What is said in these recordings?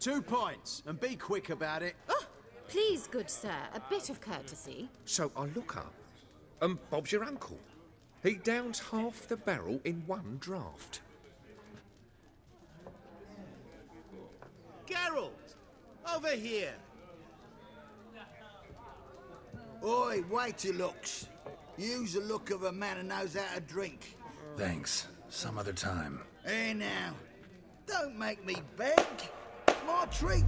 2 points, and be quick about it. Oh, please, good sir, a bit of courtesy. So I look up, and Bob's your uncle. He downs half the barrel in one draught. Geralt! Over here! Oi, wait your looks. Use the look of a man who knows how to drink. Thanks. Some other time. Hey now, don't make me beg. My treat.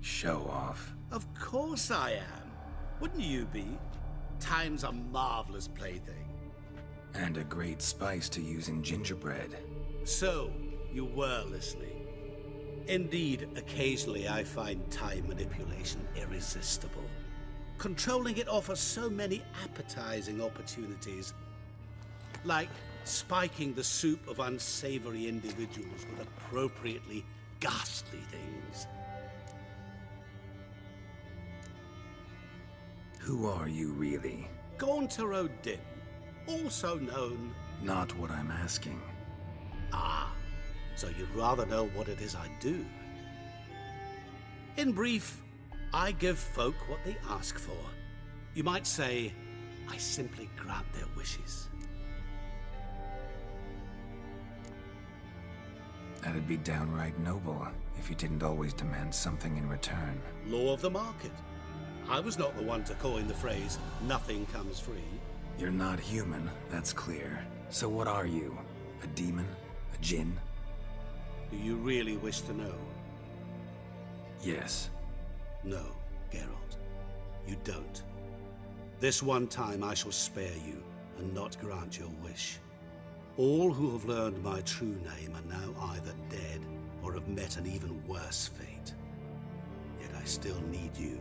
Show off. Of course I am. Wouldn't you be? Time's a marvelous plaything. And a great spice to use in gingerbread. So, you were listening. Indeed, occasionally I find time manipulation irresistible. Controlling it offers so many appetizing opportunities. Like spiking the soup of unsavory individuals with appropriately ghastly things. Who are you, really? Gaunter O'Dim, also known... Not what I'm asking. Ah, so you'd rather know what it is I do. In brief, I give folk what they ask for. You might say, I simply grant their wishes. That'd be downright noble if you didn't always demand something in return. Law of the market. I was not the one to coin the phrase, nothing comes free. You're not human, that's clear. So what are you? A demon? A djinn? Do you really wish to know? Yes. No, Geralt. You don't. This one time I shall spare you, and not grant your wish. All who have learned my true name are now either dead, or have met an even worse fate. Yet I still need you.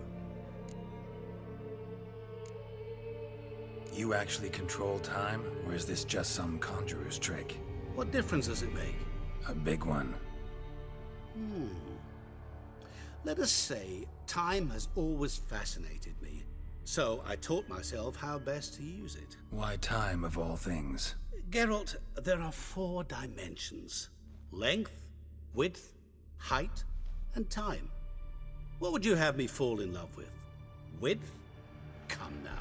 You actually control time, or is this just some conjurer's trick? What difference does it make? A big one. Let us say, time has always fascinated me. So I taught myself how best to use it. Why time, of all things? Geralt, there are 4 dimensions. Length, width, height, and time. What would you have me fall in love with? Width? Come now.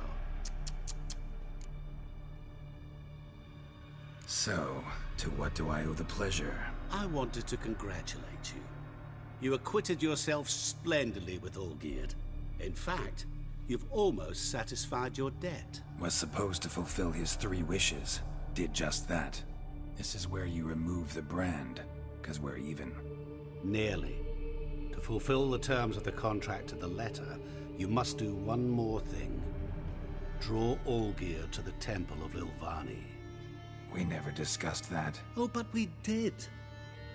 So, to what do I owe the pleasure? I wanted to congratulate you. You acquitted yourself splendidly with Olgierd. In fact, you've almost satisfied your debt. Was supposed to fulfill his 3 wishes. Did just that. This is where you remove the brand, 'cause we're even. Nearly. To fulfill the terms of the contract to the letter, you must do one more thing. Draw Olgierd to the Temple of Lilvani. We never discussed that. Oh, but we did.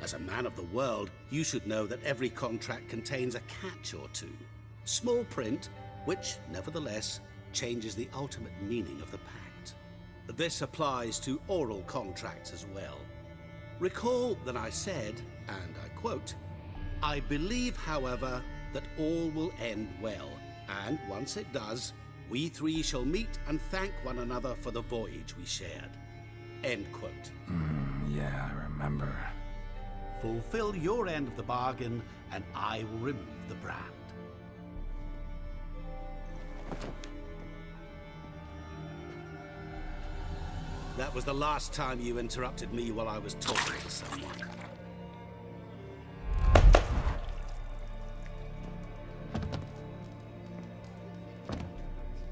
As a man of the world, you should know that every contract contains a catch or two. Small print, which, nevertheless, changes the ultimate meaning of the pact. This applies to oral contracts as well. Recall that I said, and I quote, "I believe, however, that all will end well, and once it does, we 3 shall meet and thank one another for the voyage we shared." End quote. Yeah, I remember. Fulfill your end of the bargain, and I will remove the brand. That was the last time you interrupted me while I was talking to someone.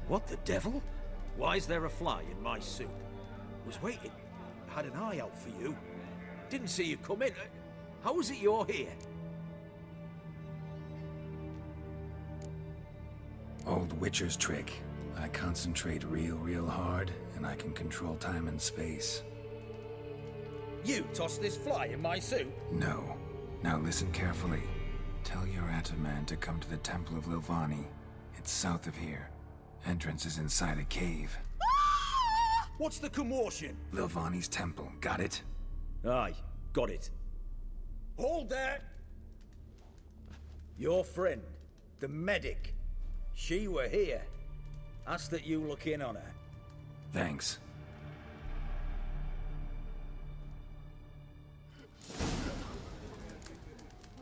What the devil? Why is there a fly in my soup? Was waiting. Had an eye out for you. Didn't see you come in. How is it you're here? Old Witcher's trick. I concentrate real hard, and I can control time and space. You tossed this fly in my soup? No. Now listen carefully. Tell your Ataman to come to the Temple of Lilvani. It's south of here. Entrance is inside a cave. What's the commotion? Lilvani's temple, got it? Aye, got it. Hold there! Your friend, the medic, she were here. Ask that you look in on her. Thanks.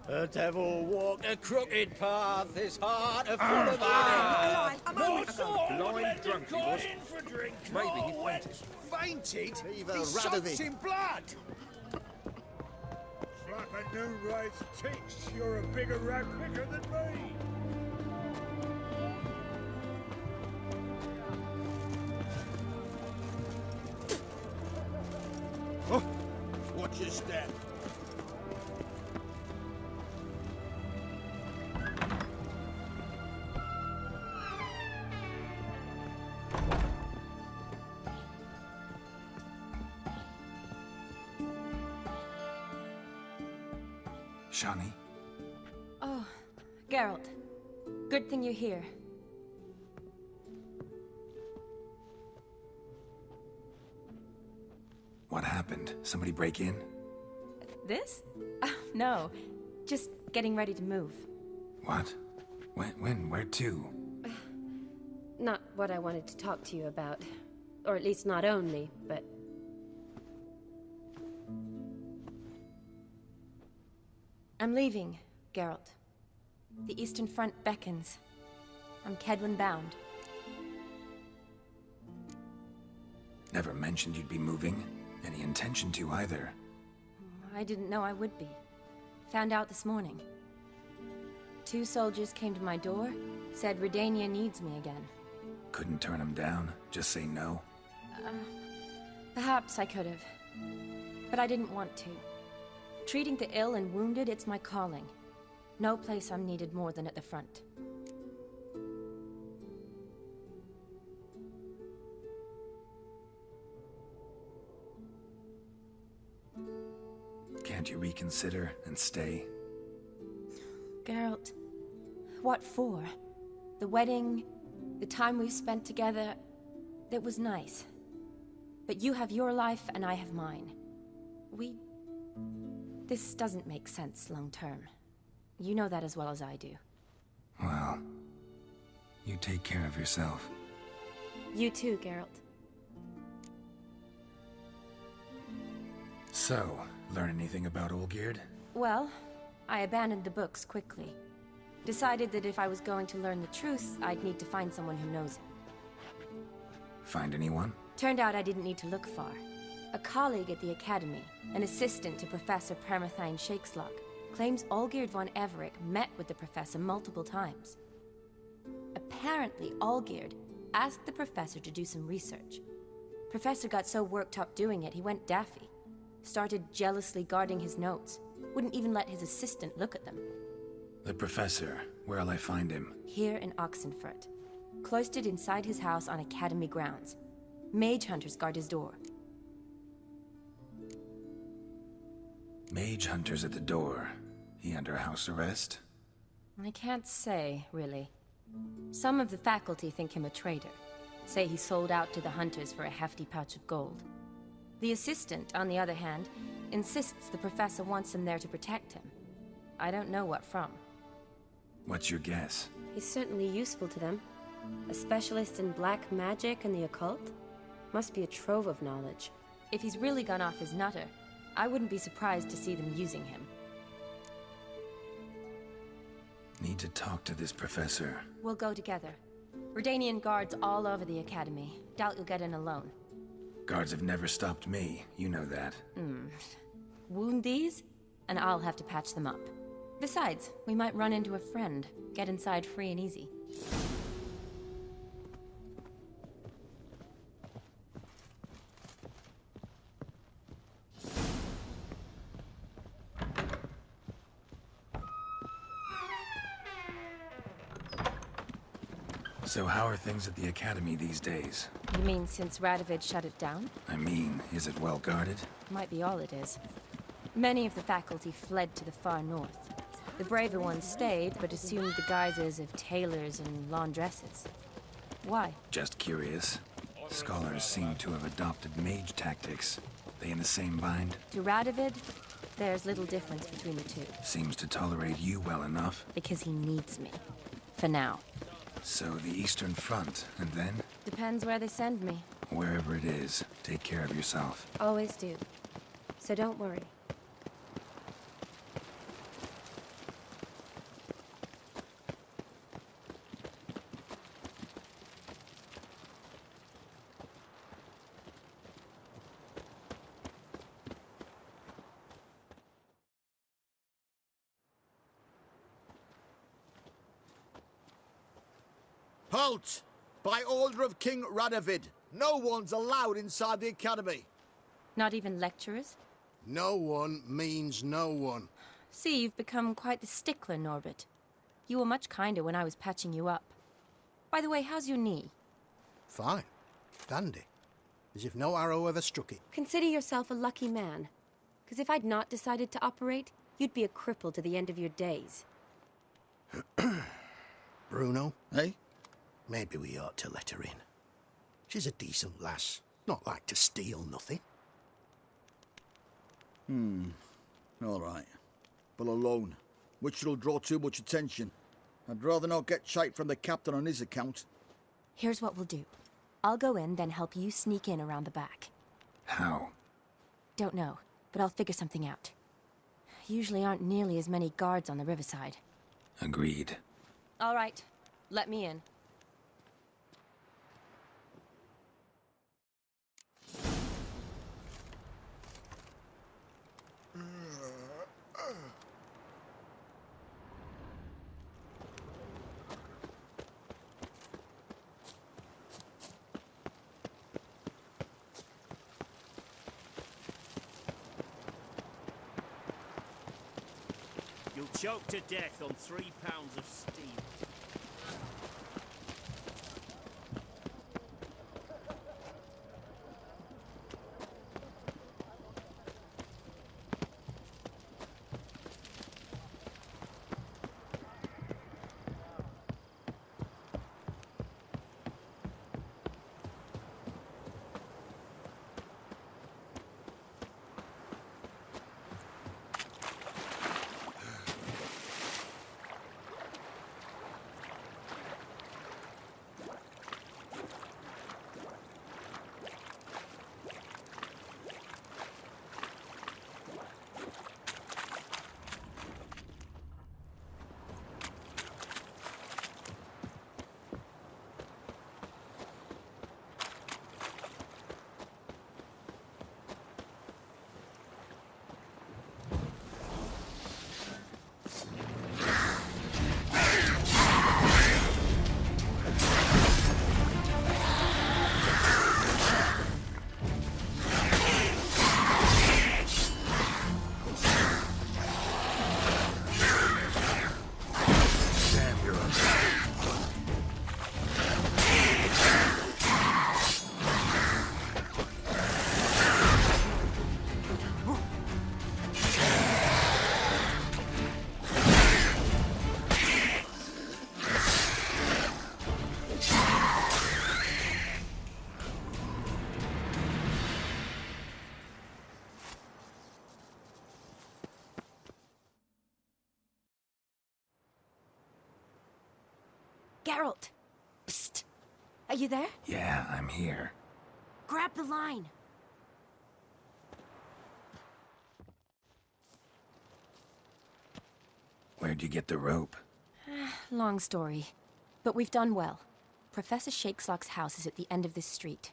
The devil walked a crooked path, his heart a full of iron. No sort blind drunk he was. in for drink. Maybe he no fainted. Fainted? Viva He's soaked Radovid. in blood. Like a new race ticks, you're a bigger rag picker than me. Oh, watch your step. Shani? Oh, Geralt. Good thing you're here. What happened? Somebody break in? This? No. Just getting ready to move. What? When? Where to? Not what I wanted to talk to you about. Or at least not only, but... I'm leaving, Geralt. The Eastern Front beckons. I'm Kedwin bound. Never mentioned you'd be moving. Any intention to either. I didn't know I would be. Found out this morning. 2 soldiers came to my door, said Redania needs me again. Couldn't turn him down? Just say no? Perhaps I could have. But I didn't want to. Treating the ill and wounded, it's my calling. No place I'm needed more than at the front. Can't you reconsider and stay? Geralt, what for? The wedding, the time we've spent together, it was nice. But you have your life and I have mine. This doesn't make sense long term. You know that as well as I do. Well, you take care of yourself. You too, Geralt. So, learn anything about Olgierd? Well, I abandoned the books quickly. Decided that if I was going to learn the truth, I'd need to find someone who knows him. Find anyone? Turned out I didn't need to look far. A colleague at the Academy, an assistant to Professor Permathine Shakeslog, claims Olgierd von Everec met with the professor multiple times. Apparently, Olgierd asked the professor to do some research. Professor got so worked up doing it, he went daffy. Started jealously guarding his notes. Wouldn't even let his assistant look at them. The professor. Where'll I find him? Here in Oxenfurt. Cloistered inside his house on Academy grounds. Mage hunters guard his door. Mage hunters at the door. He under house arrest? I can't say, really. Some of the faculty think him a traitor. Say he sold out to the hunters for a hefty pouch of gold. The assistant, on the other hand, insists the professor wants him there to protect him. I don't know what from. What's your guess? He's certainly useful to them. A specialist in black magic and the occult? Must be a trove of knowledge. If he's really gone off his nutter, I wouldn't be surprised to see them using him. Need to talk to this professor. We'll go together. Redanian guards all over the Academy. Doubt you'll get in alone. Guards have never stopped me, you know that. Wound these, and I'll have to patch them up. Besides, we might run into a friend. Get inside free and easy. So how are things at the Academy these days? You mean since Radovid shut it down? I mean, is it well guarded? Might be all it is. Many of the faculty fled to the far north. The braver ones stayed, but assumed the guises of tailors and laundresses. Why? Just curious. Scholars seem to have adopted mage tactics. They in the same bind? To Radovid, there's little difference between the two. Seems to tolerate you well enough. Because he needs me. For now. So the Eastern Front, and then? Depends where they send me. Wherever it is, take care of yourself. Always do. So don't worry. Halt! By order of King Radovid, no one's allowed inside the academy. Not even lecturers? No one means no one. See, you've become quite the stickler, Norbert. You were much kinder when I was patching you up. By the way, how's your knee? Fine. Dandy. As if no arrow ever struck it. Consider yourself a lucky man. Because if I'd not decided to operate, you'd be a cripple to the end of your days. Bruno? Eh? Maybe we ought to let her in. She's a decent lass. Not like to steal nothing. All right. But alone, which will draw too much attention. I'd rather not get shite from the captain on his account. Here's what we'll do. I'll go in, then help you sneak in around the back. How? Don't know, but I'll figure something out. Usually aren't nearly as many guards on the riverside. Agreed. All right. Let me in. You'll choke to death on 3 pounds of steam. Geralt! Psst! Are you there? Yeah, I'm here. Grab the line! Where'd you get the rope? Long story. But we've done well. Professor Shakeslock's house is at the end of this street.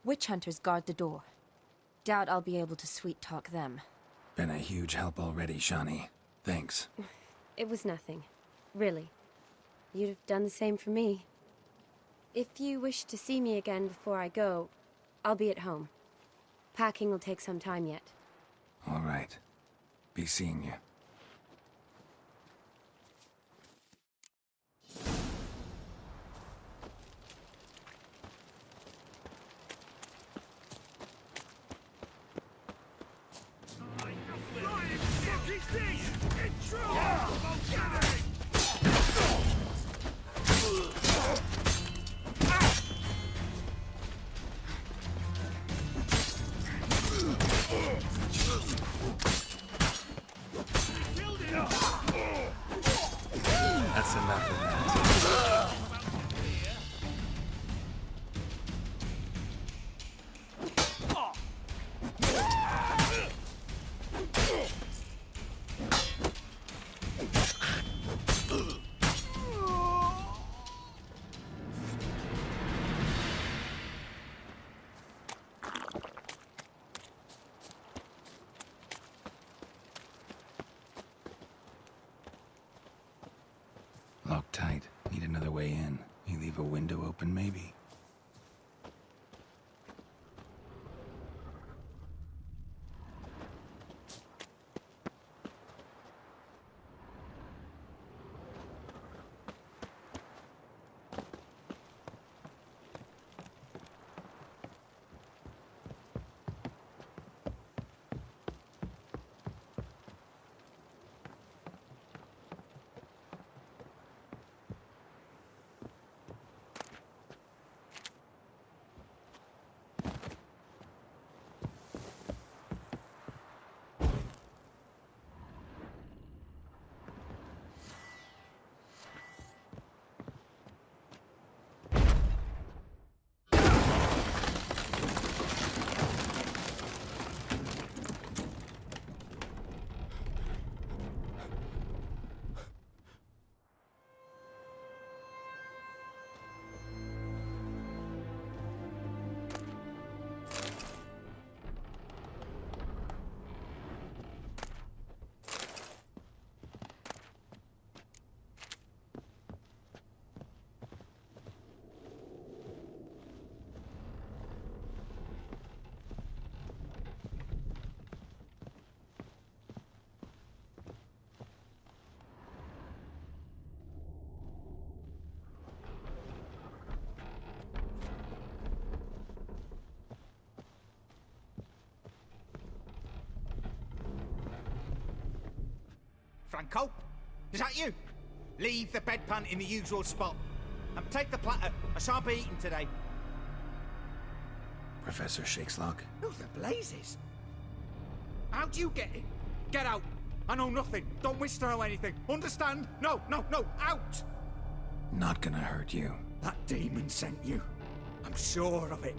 Witch hunters guard the door. Doubt I'll be able to sweet-talk them. Been a huge help already, Shani. Thanks. It was nothing. Really. You'd have done the same for me. If you wish to see me again before I go, I'll be at home. Packing will take some time yet. All right. Be seeing you. another way in. You leave a window open, maybe? Franco? Is that you? Leave the bedpan in the usual spot. And take the platter. I shan't be eating today. Professor Shakeslock? Who the blazes? How'd you get in? Get out. I know nothing. Don't wish to know anything. Understand? No, no, no. Out! Not gonna hurt you. That demon sent you. I'm sure of it.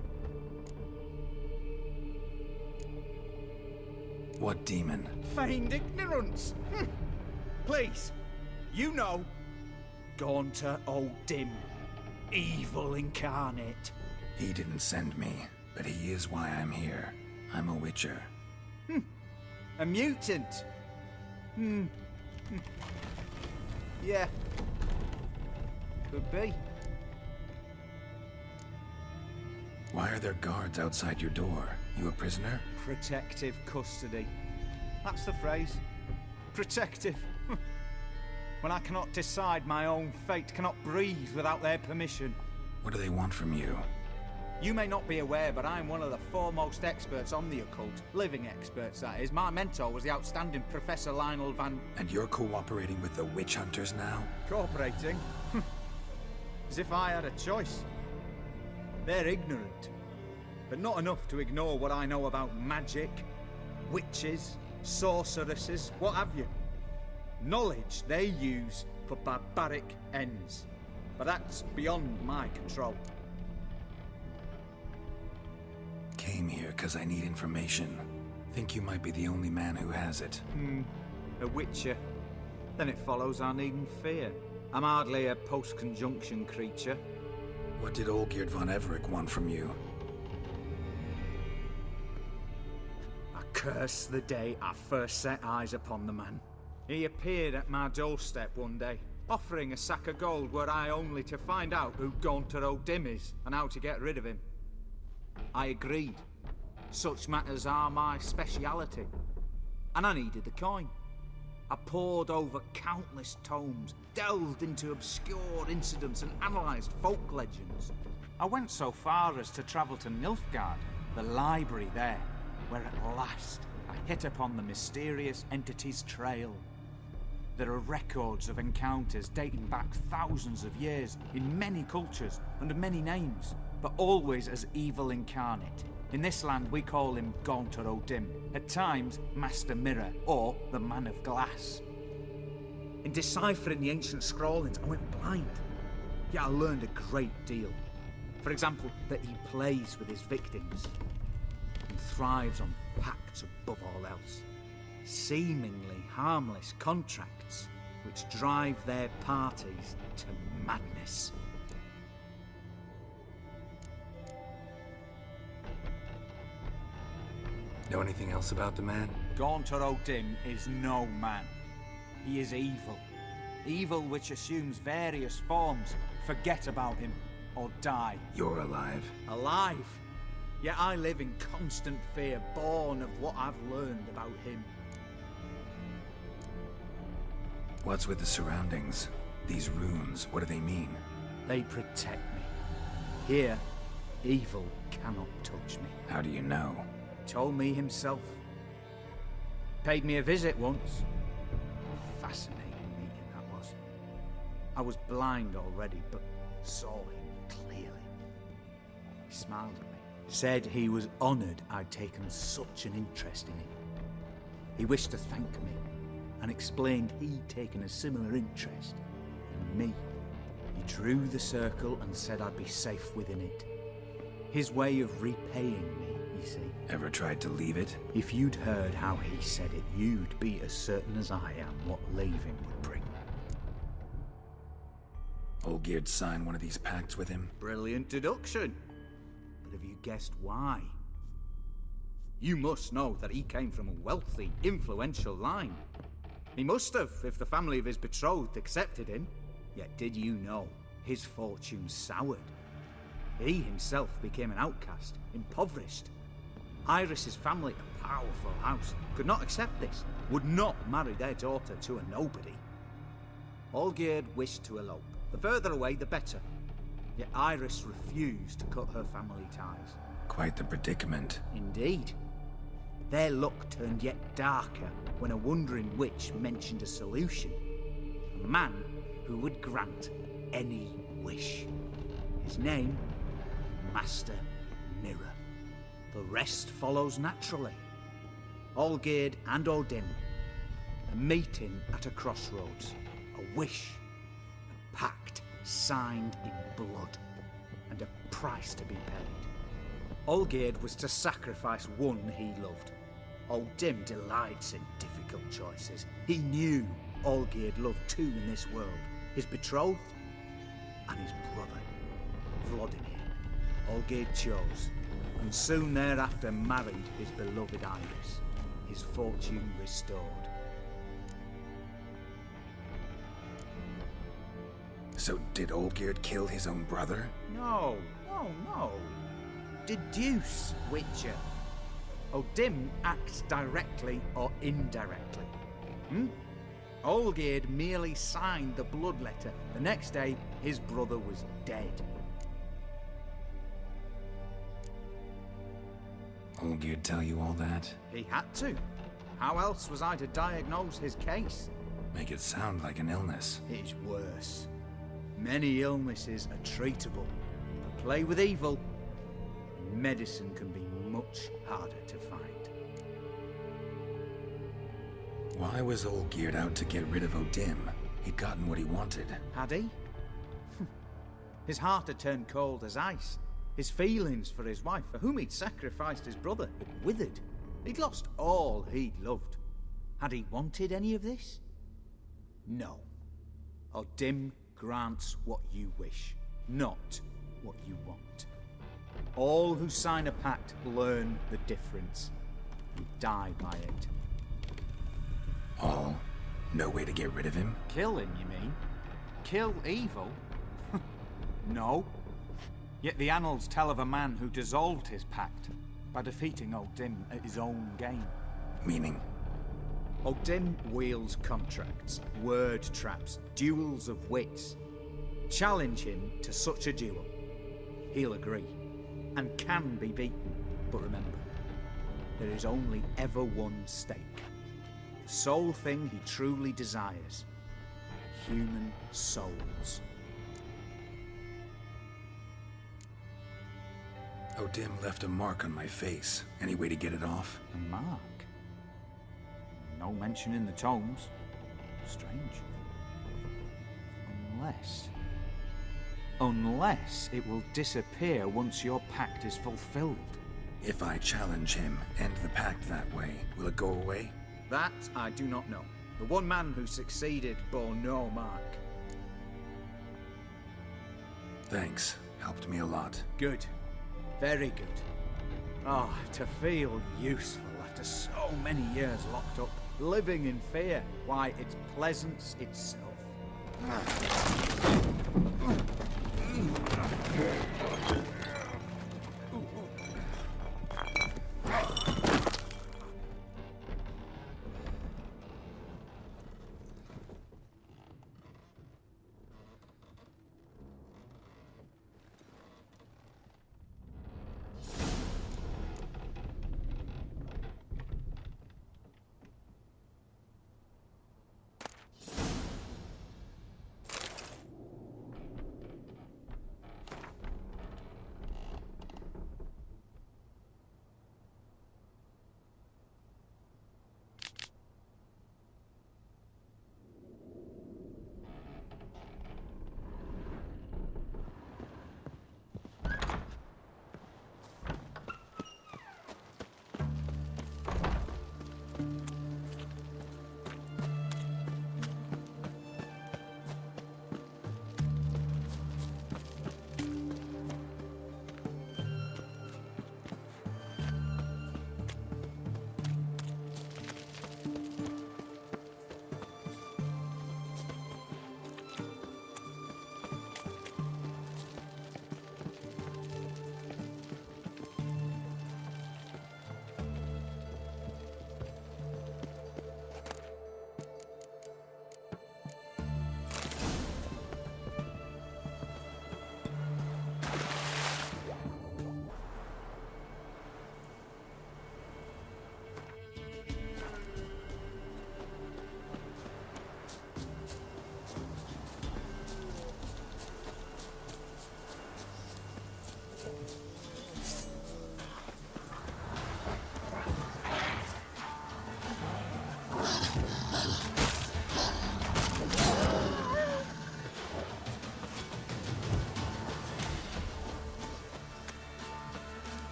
What demon? Feigned ignorance. Please, you know. Gaunter O'Dim. Evil incarnate. He didn't send me, but he is why I'm here. I'm a witcher. A mutant. Yeah. Could be. Why are there guards outside your door? You a prisoner? Protective custody. That's the phrase. Protective. When I cannot decide my own fate, cannot breathe without their permission. What do they want from you? You may not be aware, but I'm one of the foremost experts on the occult. Living experts, that is. My mentor was the outstanding Professor Lionel Van... And you're cooperating with the witch hunters now? Cooperating? As if I had a choice. They're ignorant. But not enough to ignore what I know about magic, witches, sorceresses, what have you. Knowledge they use for barbaric ends. But that's beyond my control. Came here because I need information. Think you might be the only man who has it. A witcher. Then it follows I needn't fear. I'm hardly a post-conjunction creature. What did Olgierd von Everec want from you? I curse the day I first set eyes upon the man. He appeared at my doorstep one day, offering a sack of gold were I only to find out who Gaunter O'Dim is and how to get rid of him. I agreed. Such matters are my speciality. And I needed the coin. I pored over countless tomes, delved into obscure incidents and analysed folk legends. I went so far as to travel to Nilfgaard, the library there, where at last I hit upon the mysterious entity's trail. There are records of encounters dating back thousands of years in many cultures under many names, but always as evil incarnate. In this land we call him Gaunter O'Dim, at times Master Mirror or the Man of Glass. In deciphering the ancient scrawlings I went blind, yet I learned a great deal. For example, that he plays with his victims and thrives on pacts above all else. Seemingly harmless contracts which drive their parties to madness. Know anything else about the man? Gaunter O'Dim is no man. He is evil. Evil which assumes various forms. Forget about him, or die. You're alive. Alive? Yet I live in constant fear, born of what I've learned about him. What's with the surroundings? These runes, what do they mean? They protect me. Here, evil cannot touch me. How do you know? He told me himself. Paid me a visit once. Fascinating meeting that was. I was blind already, but saw him clearly. He smiled at me. Said he was honoured I'd taken such an interest in him. He wished to thank me, and explained he'd taken a similar interest in me. He drew the circle and said I'd be safe within it. His way of repaying me, you see. Ever tried to leave it? If you'd heard how he said it, you'd be as certain as I am what leaving would bring. Olgierd signed one of these pacts with him? Brilliant deduction. But have you guessed why? You must know that he came from a wealthy, influential line. He must have, if the family of his betrothed accepted him. Yet did you know his fortune soured? He himself became an outcast, impoverished. Iris's family, a powerful house, could not accept this, would not marry their daughter to a nobody. Olgierd wished to elope. The further away, the better. Yet Iris refused to cut her family ties. Quite the predicament. Indeed. Their luck turned yet darker when a wandering witch mentioned a solution. A man who would grant any wish. His name, Master Mirror. The rest follows naturally. Olgierd and Odin, a meeting at a crossroads, a wish, a pact signed in blood, and a price to be paid. Olgierd was to sacrifice one he loved. Odin delights in difficult choices. He knew Olgierd loved two in this world, his betrothed and his brother, Vladimir. Olgierd chose, and soon thereafter married his beloved Iris, his fortune restored. So did Olgierd kill his own brother? No. Deduce, Witcher. Odin acts directly or indirectly. Olgierd merely signed the blood letter. The next day, his brother was dead. Olgierd tell you all that? He had to. How else was I to diagnose his case? Make it sound like an illness. It is worse. Many illnesses are treatable, but play with evil, medicine can be much harder to find. Why was Olgierd out to get rid of Odin? He'd gotten what he wanted. Had he? His heart had turned cold as ice. His feelings for his wife, for whom he'd sacrificed his brother, had withered. He'd lost all he'd loved. Had he wanted any of this? No. Odin grants what you wish, not what you want. All who sign a pact learn the difference and die by it. All? No way to get rid of him? Kill him, you mean? Kill evil? No. Yet the annals tell of a man who dissolved his pact by defeating Odin at his own game. Meaning? Odin wields contracts, word traps, duels of wits. Challenge him to such a duel. He'll agree, and can be beaten. But remember, there is only ever one stake. The sole thing he truly desires. Human souls. Odin left a mark on my face. Any way to get it off? A mark? No mention in the tomes. Strange. Unless it will disappear once your pact is fulfilled. If I challenge him, end the pact that way, will it go away? That I do not know. The one man who succeeded bore no mark. Thanks. Helped me a lot. Good. Very good. Oh, to feel useful after so many years locked up, living in fear. Why, it's pleasance itself.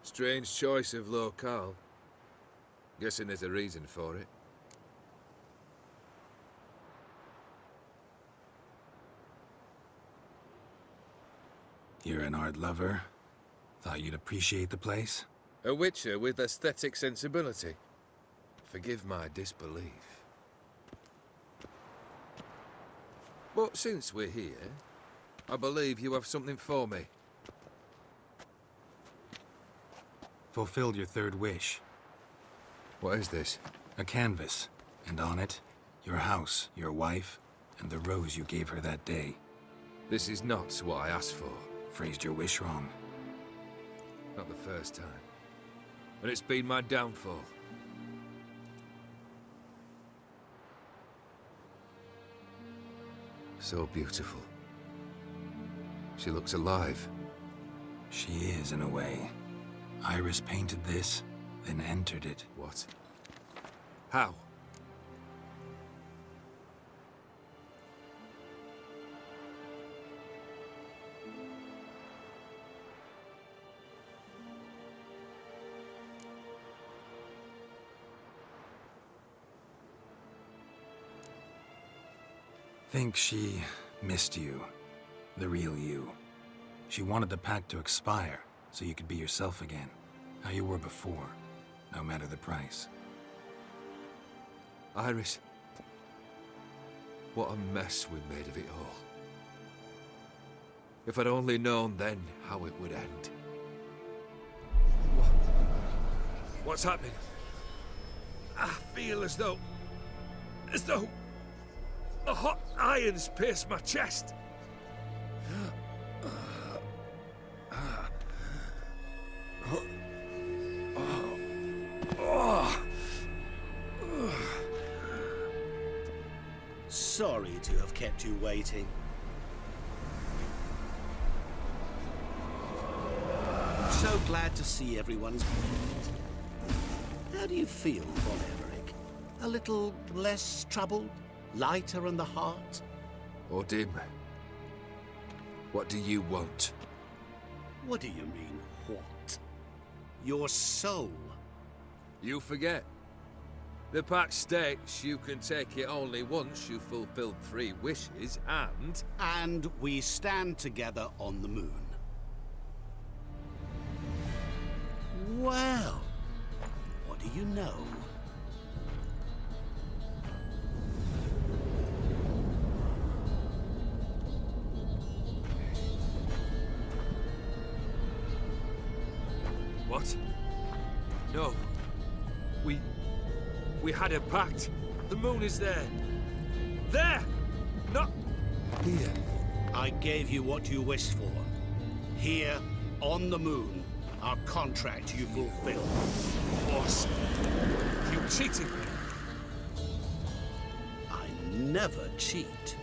Strange choice of locale. Guessing there's a reason for it. You're an art lover. Thought you'd appreciate the place? A witcher with aesthetic sensibility. Forgive my disbelief. But since we're here, I believe you have something for me. Fulfilled your third wish. What is this? A canvas, and on it, your house, your wife, and the rose you gave her that day. This is not what I asked for. Phrased your wish wrong. Not the first time. And it's been my downfall. So beautiful. She looks alive. She is, in a way. Iris painted this, then entered it. What? How? Think she missed you. The real you. She wanted the pact to expire, so you could be yourself again. How you were before, no matter the price. Iris. What a mess we made of it all. If I'd only known then how it would end. What's happening? I feel as though the hot irons pierce my chest. Sorry to have kept you waiting. So glad to see everyone's moved. How do you feel, Von Everett? A little less troubled? Lighter in the heart? Oh, Dim. What do you want? What do you mean, what? Your soul. You forget. The pact states you can take it only once you've fulfilled 3 wishes, and... And we stand together on the moon. Well, what do you know? What? No. We had a pact. The moon is there. There! Not here. I gave you what you wished for. Here, on the moon, our contract you fulfilled. Boss, you cheated me. I never cheat.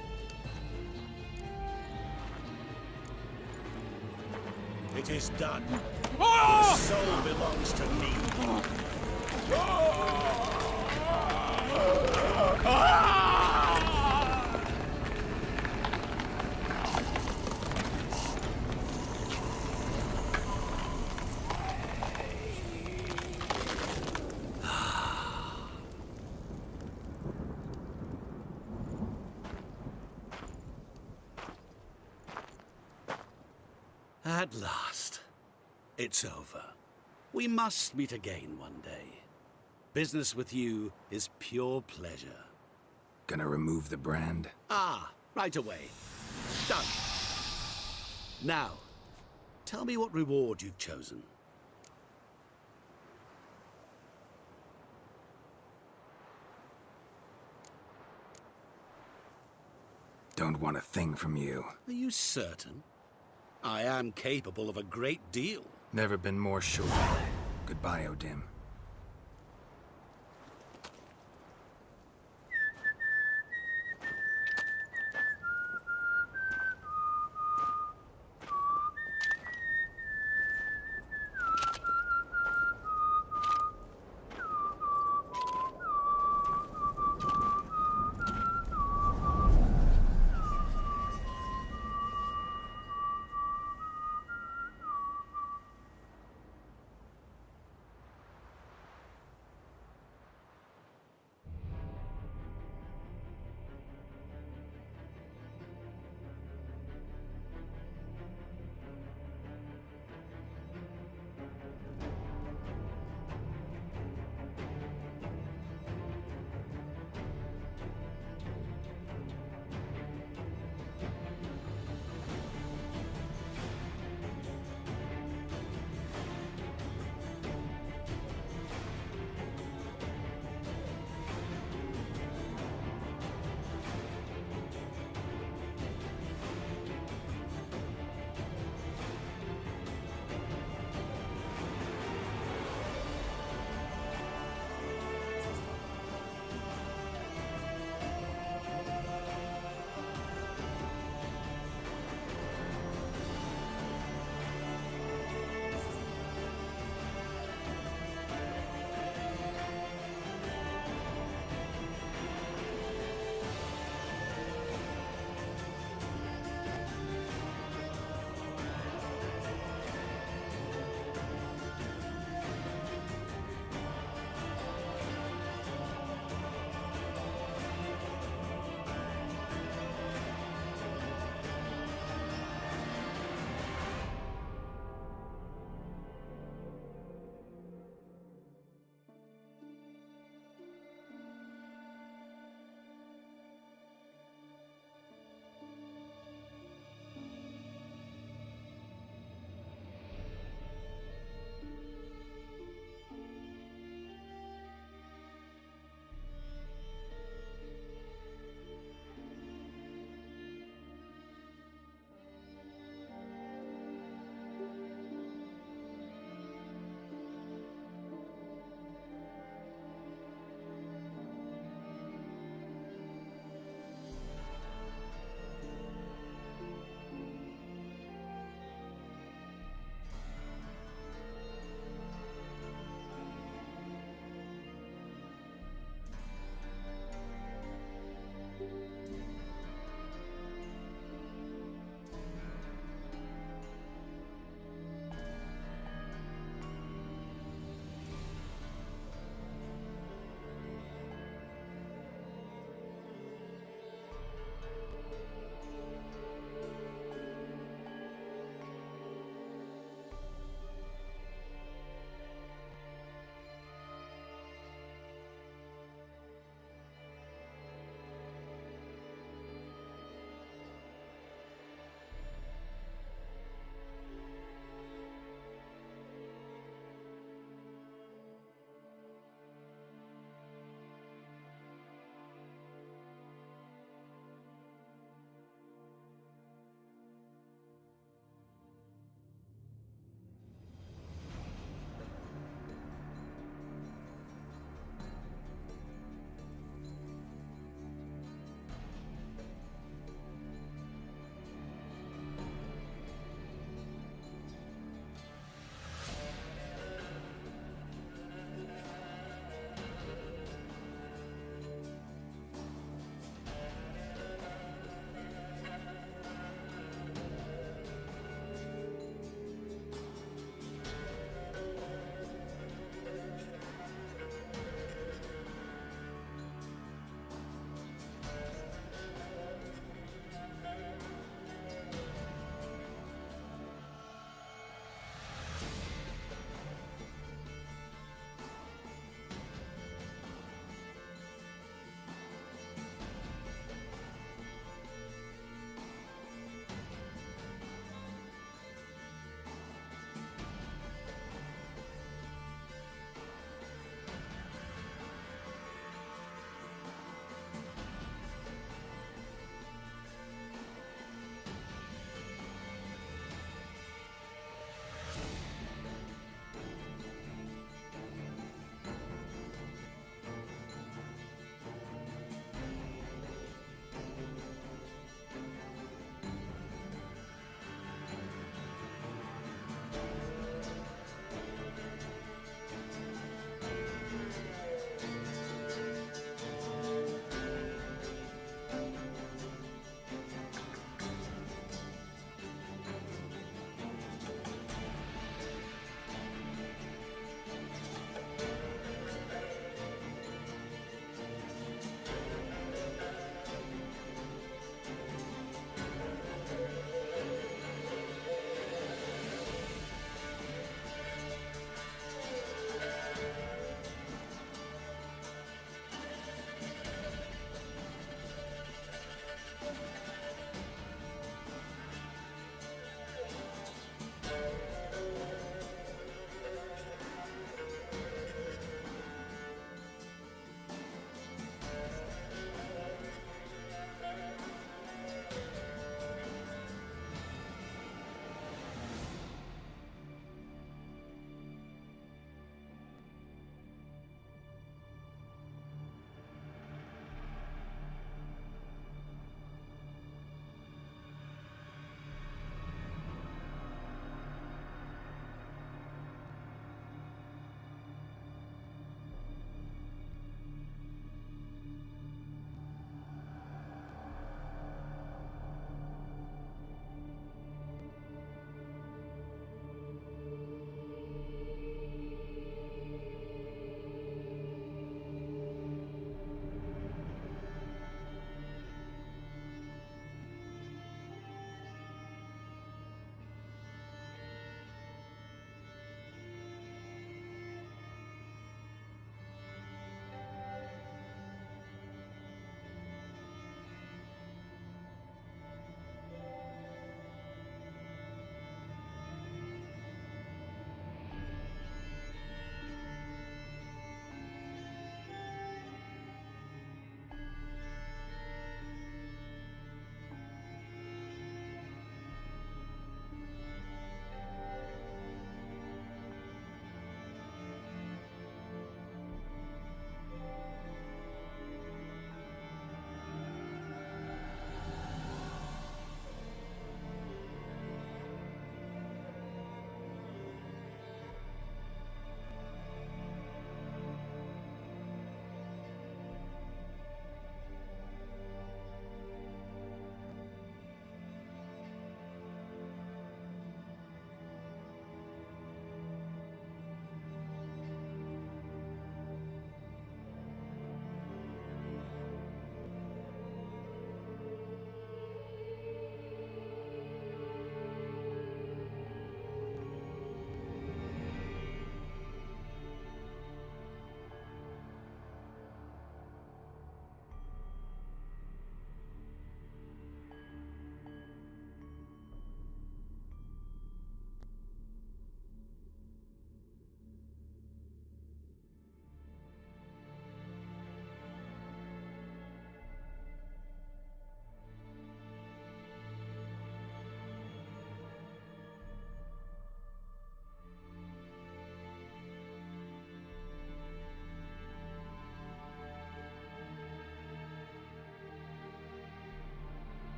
It is done. The soul belongs to me. At last, it's over. We must meet again one day. Business with you is pure pleasure. Gonna remove the brand? Ah, right away. Done. Now, tell me what reward you've chosen. Don't want a thing from you. Are you certain? I am capable of a great deal. Never been more sure. Goodbye, Odim.